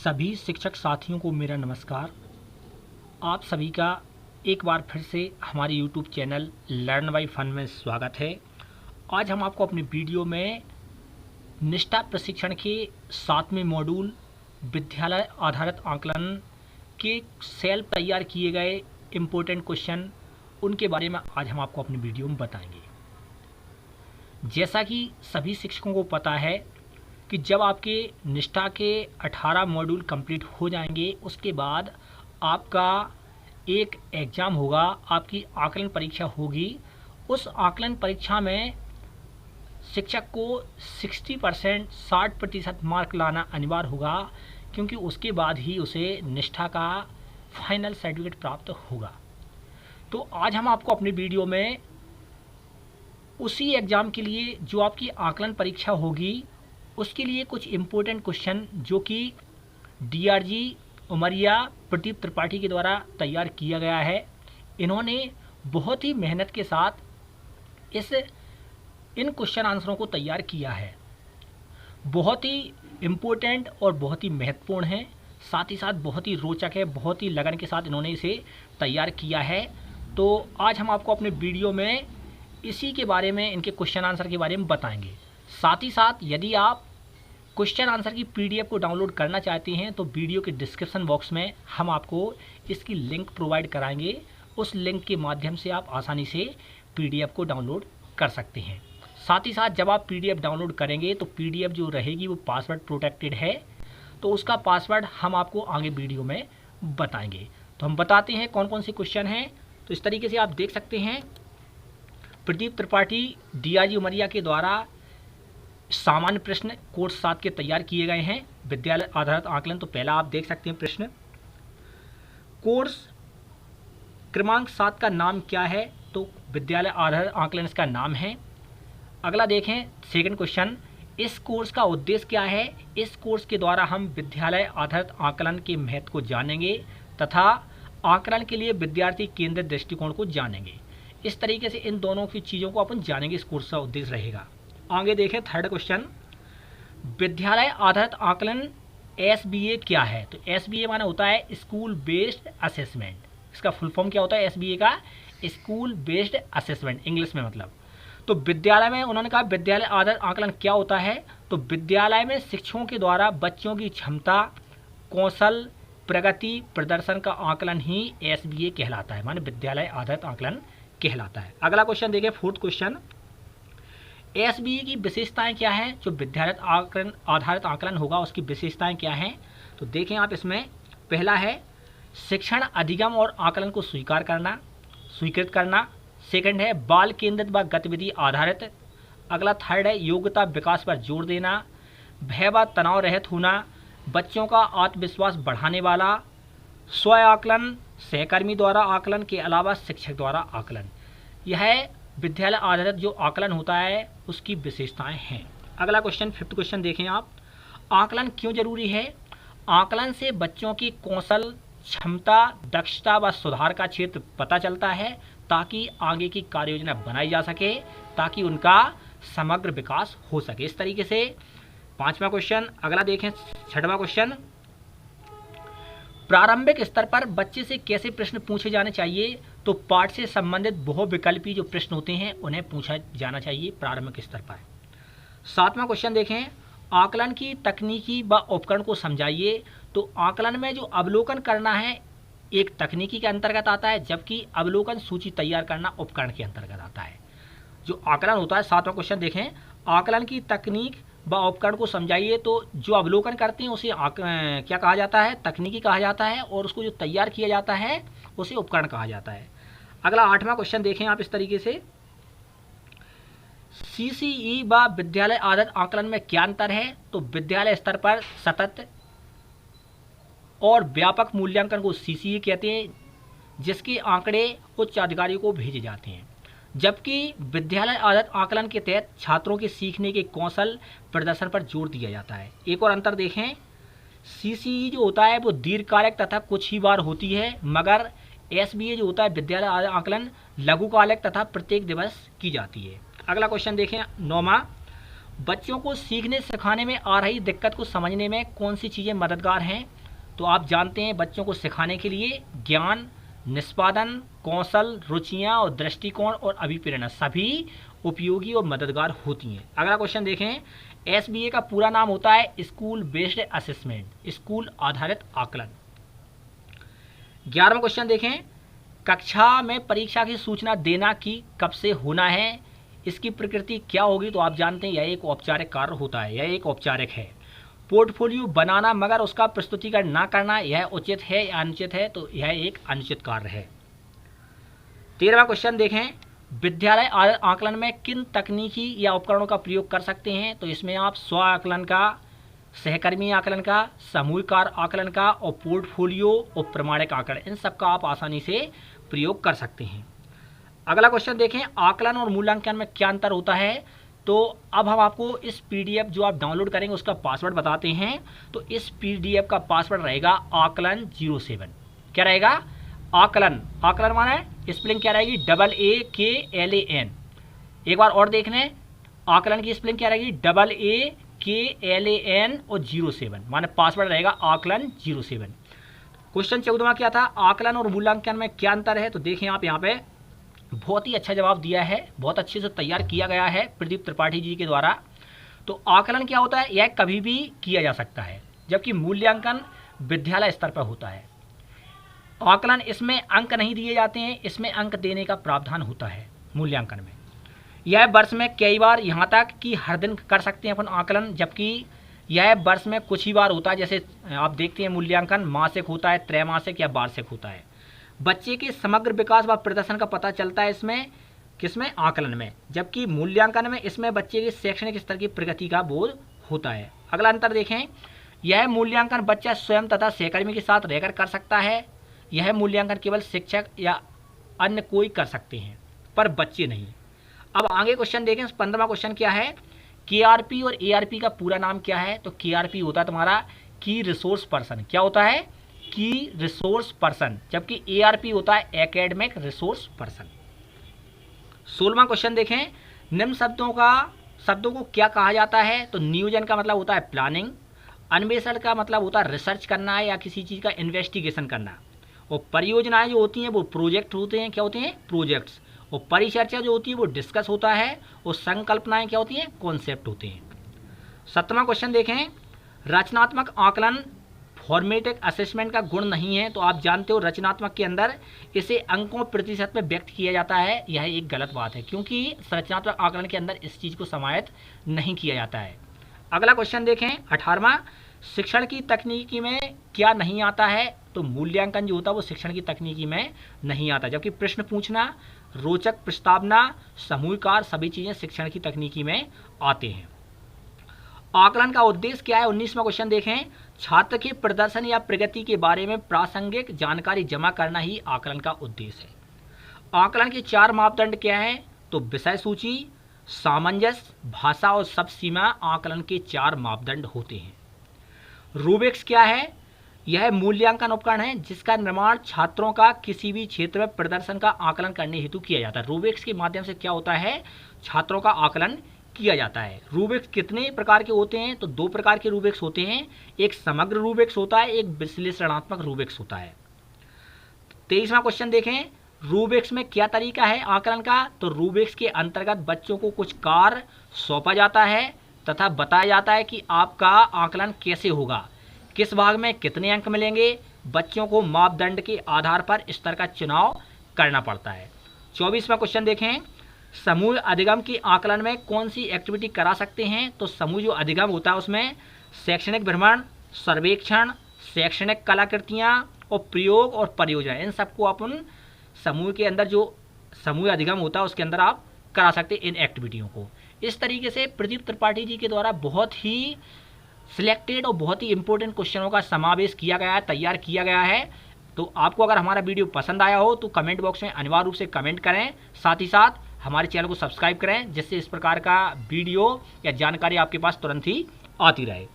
सभी शिक्षक साथियों को मेरा नमस्कार। आप सभी का एक बार फिर से हमारे YouTube channel learn by fun में स्वागत है। आज हम आपको अपने वीडियो में निष्ठा प्रशिक्षण के 7वें मॉड्यूल विद्यालय आधारित आकलन के सेल्फ तैयार किए गए इम्पोर्टेंट क्वेश्चन उनके बारे में आज हम आपको अपने वीडियो में बताएंगे। जैसा कि सभी शिक्षकों को पता है कि जब आपके निष्ठा के 18 मॉड्यूल कंप्लीट हो जाएंगे उसके बाद आपका एक एग्ज़ाम होगा, आपकी आकलन परीक्षा होगी। उस आकलन परीक्षा में शिक्षक को 60% मार्क लाना अनिवार्य होगा, क्योंकि उसके बाद ही उसे निष्ठा का फाइनल सर्टिफिकेट प्राप्त होगा। तो आज हम आपको अपने वीडियो में उसी एग्ज़ाम के लिए जो आपकी आकलन परीक्षा होगी उसके लिए कुछ इम्पोर्टेंट क्वेश्चन जो कि DRG उमरिया प्रदीप त्रिपाठी के द्वारा तैयार किया गया है। इन्होंने बहुत ही मेहनत के साथ इन क्वेश्चन आंसरों को तैयार किया है। बहुत ही इम्पोर्टेंट और बहुत ही महत्वपूर्ण है, साथ ही साथ बहुत ही रोचक है, बहुत ही लगन के साथ इन्होंने इसे तैयार किया है। तो आज हम आपको अपने वीडियो में इसी के बारे में, इनके क्वेश्चन आंसर के बारे में बताएंगे। साथ ही साथ यदि आप क्वेश्चन आंसर की PDF को डाउनलोड करना चाहते हैं तो वीडियो के डिस्क्रिप्शन बॉक्स में हम आपको इसकी लिंक प्रोवाइड कराएंगे। उस लिंक के माध्यम से आप आसानी से PDF को डाउनलोड कर सकते हैं। साथ ही साथ जब आप PDF डाउनलोड करेंगे तो PDF जो रहेगी वो पासवर्ड प्रोटेक्टेड है, तो उसका पासवर्ड हम आपको आगे वीडियो में बताएंगे। तो हम बताते हैं कौन कौन से क्वेश्चन हैं। तो इस तरीके से आप देख सकते हैं प्रदीप त्रिपाठी DRG उमरिया के द्वारा सामान्य प्रश्न कोर्स 7 के तैयार किए गए हैं, विद्यालय आधारित आकलन। तो पहला आप देख सकते हैं प्रश्न, कोर्स क्रमांक 7 का नाम क्या है? तो विद्यालय आधारित आकलन इसका नाम है। अगला देखें सेकंड क्वेश्चन, इस कोर्स का उद्देश्य क्या है? इस कोर्स के द्वारा हम विद्यालय आधारित आकलन के महत्व को जानेंगे तथा आकलन के लिए विद्यार्थी केंद्रित दृष्टिकोण को जानेंगे। इस तरीके से इन दोनों की चीज़ों को अपन जानेंगे, इस कोर्स का उद्देश्य रहेगा। आगे देखें थर्ड क्वेश्चन, विद्यालय आधारित आकलन SBA क्या है? तो SBA माने होता है स्कूल बेस्ड असेसमेंट। इसका फुल फॉर्म क्या होता है SBA का? स्कूल बेस्ड असेसमेंट, इंग्लिश में मतलब। तो विद्यालय में उन्होंने कहा विद्यालय आधारित आकलन क्या होता है? तो विद्यालय में शिक्षकों के द्वारा बच्चों की क्षमता, कौशल, प्रगति, प्रदर्शन का आकलन ही SBA कहलाता है, माने विद्यालय आधारित आकलन कहलाता है। अगला क्वेश्चन देखिए फोर्थ क्वेश्चन, SBA की विशेषताएं क्या हैं? जो विद्यालय आधारित आकलन होगा उसकी विशेषताएं क्या हैं? तो देखें आप, इसमें पहला है शिक्षण अधिगम और आकलन को स्वीकृत करना। सेकंड है बाल केंद्रित व गतिविधि आधारित। अगला थर्ड है योग्यता विकास पर जोर देना। भय व तनाव रहित होना, बच्चों का आत्मविश्वास बढ़ाने वाला, स्व आकलन, सहकर्मी द्वारा आकलन के अलावा शिक्षक द्वारा आकलन। यह विद्यालय आधारित जो आकलन होता है उसकी विशेषताएं हैं। अगला क्वेश्चन फिफ्थ क्वेश्चन देखें आप, आकलन क्यों जरूरी है? आकलन से बच्चों की कौशल, क्षमता, दक्षता व सुधार का क्षेत्र पता चलता है ताकि आगे की कार्य योजना बनाई जा सके, ताकि उनका समग्र विकास हो सके। इस तरीके से पांचवा क्वेश्चन। अगला देखें छठवां क्वेश्चन, प्रारंभिक स्तर पर बच्चे से कैसे प्रश्न पूछे जाने चाहिए? तो पाठ से संबंधित बहुविकल्पी जो प्रश्न होते हैं उन्हें पूछा जाना चाहिए प्रारंभिक स्तर पर। सातवां क्वेश्चन देखें, आकलन की तकनीकी व उपकरण को समझाइए। तो आकलन में जो अवलोकन करना है एक तकनीकी के अंतर्गत आता है, जबकि अवलोकन सूची तैयार करना उपकरण के अंतर्गत आता है। जो आकलन होता है, सातवां क्वेश्चन देखें, आकलन की तकनीक व उपकरण को समझाइए। तो जो अवलोकन करते हैं उसे क्या कहा जाता है? तकनीकी कहा जाता है, और उसको जो तैयार किया जाता है उसे उपकरण कहा जाता है। अगला आठवां क्वेश्चन देखें आप इस तरीके से, CCE व विद्यालय आधारित आकलन में क्या अंतर है? तो विद्यालय स्तर पर सतत और व्यापक मूल्यांकन को CCE कहते हैं, जिसके आंकड़े उच्च अधिकारियों को भेजे जाते हैं, जबकि विद्यालय आधारित आकलन के तहत छात्रों के सीखने के कौशल, प्रदर्शन पर जोर दिया जाता है। एक और अंतर देखें, CCE जो होता है वो दीर्घकालिक तथा कुछ ही बार होती है, मगर SBA जो होता है विद्यालय आधारित आकलन लघुकालिक तथा प्रत्येक दिवस की जाती है। अगला क्वेश्चन देखें नौवां, बच्चों को सीखने सिखाने में आ रही दिक्कत को समझने में कौन सी चीज़ें मददगार हैं? तो आप जानते हैं बच्चों को सिखाने के लिए ज्ञान, निष्पादन, कौशल, रुचियाँ और दृष्टिकोण और अभिप्रेरणा सभी उपयोगी और मददगार होती हैं। अगला क्वेश्चन देखें, SBA का पूरा नाम होता है स्कूल बेस्ड असेसमेंट, स्कूल आधारित आकलन। 11वां क्वेश्चन देखें, कक्षा में परीक्षा की सूचना देना की कब से होना है, इसकी प्रकृति क्या होगी? तो आप जानते हैं यह एक औपचारिक कार्य होता है, यह एक औपचारिक है। पोर्टफोलियो बनाना मगर उसका प्रस्तुतिकरण ना करना, यह उचित है या अनुचित है? तो यह एक अनुचित कार्य है। 13वां क्वेश्चन देखें, विद्यालय आकलन में किन तकनीकी या उपकरणों का प्रयोग कर सकते हैं? तो इसमें आप स्व आकलन का, सहकर्मी आकलन का, सामूहिक आकलन का और पोर्टफोलियो और प्रमाणिक आकलन, इन सब का आप आसानी से प्रयोग कर सकते हैं। अगला क्वेश्चन देखें, आकलन और मूल्यांकन में क्या अंतर होता है? तो अब हम आपको इस PDF जो आप डाउनलोड करेंगे उसका पासवर्ड बताते हैं। तो इस PDF का पासवर्ड रहेगा आकलन 07। क्या रहेगा? आकलन, आकलन माने स्पेलिंग क्या रहेगी? AAKLAN। एक बार और देख लें, आकलन की स्पेलिंग क्या रहेगी? AAKLAN और 07 माने पासवर्ड रहेगा आकलन 07। क्वेश्चन 14वां क्या था? आकलन और मूल्यांकन में क्या अंतर है? तो देखें आप यहाँ पे बहुत ही अच्छा जवाब दिया है, बहुत अच्छे से तैयार किया गया है प्रदीप त्रिपाठी जी के द्वारा। तो आकलन क्या होता है? यह कभी भी किया जा सकता है, जबकि मूल्यांकन विद्यालय स्तर पर होता है। आकलन, इसमें अंक नहीं दिए जाते हैं, इसमें अंक देने का प्रावधान होता है मूल्यांकन में। यह वर्ष में कई बार, यहाँ तक कि हर दिन कर सकते हैं अपन आकलन, जबकि यह वर्ष में कुछ ही बार होता है। जैसे आप देखते हैं मूल्यांकन मासिक होता है, त्रैमासिक या वार्षिक होता है। बच्चे के समग्र विकास व प्रदर्शन का पता चलता है इसमें, किसमें? आकलन में। जबकि मूल्यांकन में इसमें बच्चे के शैक्षणिक स्तर की प्रगति का बोध होता है। अगला अंतर देखें, यह मूल्यांकन बच्चा स्वयं तथा सहकर्मी के साथ रहकर कर सकता है। यह मूल्यांकन केवल शिक्षक या अन्य कोई कर सकते हैं, पर बच्चे नहीं। अब आगे क्वेश्चन देखें, 15वां क्वेश्चन क्या है? KRP और ARP का पूरा नाम क्या है? तो KRP होता है तुम्हारा की रिसोर्स पर्सन। क्या होता है? की रिसोर्स पर्सन, जबकि ARP होता है एकेडमिक रिसोर्स पर्सन। 16वां क्वेश्चन देखें, निम्न शब्दों को क्या कहा जाता है? तो नियोजन का मतलब होता है प्लानिंग, अन्वेषण का मतलब होता है रिसर्च करना है या किसी चीज़ का इन्वेस्टिगेशन करना, और परियोजनाएं जो होती हैं वो प्रोजेक्ट होते हैं। क्या होते हैं? प्रोजेक्ट्स। और परिचर्चा जो होती है वो डिस्कस होता है, और संकल्पनाएं क्या होती हैं? कॉन्सेप्ट होते हैं। 17वां क्वेश्चन देखें, रचनात्मक आकलन फॉर्मेटिव असेसमेंट का गुण नहीं है। तो आप जानते हो रचनात्मक के अंदर इसे अंकों प्रतिशत में व्यक्त किया जाता है, यह एक गलत बात है, क्योंकि रचनात्मक आकलन के अंदर इस चीज़ को समाहित नहीं किया जाता है। अगला क्वेश्चन देखें, 18वां, शिक्षण की तकनीकी में क्या नहीं आता है? तो मूल्यांकन जो होता है वो शिक्षण की तकनीकी में नहीं आता, जबकि प्रश्न पूछना, रोचक प्रस्तावना, सामूहिक कार्य, सभी चीज़ें शिक्षण की तकनीकी में आते हैं। आकलन का उद्देश्य क्या है? 19वां क्वेश्चन देखें, छात्र के प्रदर्शन या प्रगति के बारे में प्रासंगिक जानकारी जमा करना ही आकलन का उद्देश्य है। आकलन के 4 मापदंड क्या हैं? तो विषय सूची, सामंजस्य, भाषा और शब्द सीमा आकलन के 4 मापदंड होते हैं। रूब्रिक्स क्या है? यह मूल्यांकन उपकरण है जिसका निर्माण छात्रों का किसी भी क्षेत्र में प्रदर्शन का आकलन करने हेतु किया जाता है। रूब्रिक्स के माध्यम से क्या होता है? छात्रों का आकलन किया जाता है। रूब्रिक्स कितने प्रकार के होते हैं? तो 2 प्रकार के रूब्रिक्स होते हैं, एक समग्र रूब्रिक्स होता है, एक विश्लेषणात्मक रूब्रिक्स होता है। 23वां क्वेश्चन देखें, रूब्रिक्स में क्या तरीका है आकलन का? तो रूब्रिक्स के अंतर्गत बच्चों को कुछ कार्य सौंपा जाता है तथा बताया जाता है कि आपका आकलन कैसे होगा, किस भाग में कितने अंक मिलेंगे। बच्चों को मापदंड के आधार पर स्तर का चुनाव करना पड़ता है। 24वां क्वेश्चन देखें, समूह अधिगम की आकलन में कौन सी एक्टिविटी करा सकते हैं? तो समूह जो अधिगम होता है उसमें शैक्षणिक भ्रमण, सर्वेक्षण, शैक्षणिक कलाकृतियाँ और प्रयोग और परियोजना, इन सबको अपन समूह के अंदर जो समूह अधिगम होता है उसके अंदर आप करा सकते हैं इन एक्टिविटियों को। इस तरीके से प्रदीप त्रिपाठी जी के द्वारा बहुत ही सिलेक्टेड और बहुत ही इंपॉर्टेंट क्वेश्चनों का समावेश किया गया है, तैयार किया गया है। तो आपको अगर हमारा वीडियो पसंद आया हो तो कमेंट बॉक्स में अनिवार्य रूप से कमेंट करें, साथ ही साथ हमारे चैनल को सब्सक्राइब करें, जिससे इस प्रकार का वीडियो या जानकारी आपके पास तुरंत ही आती रहे।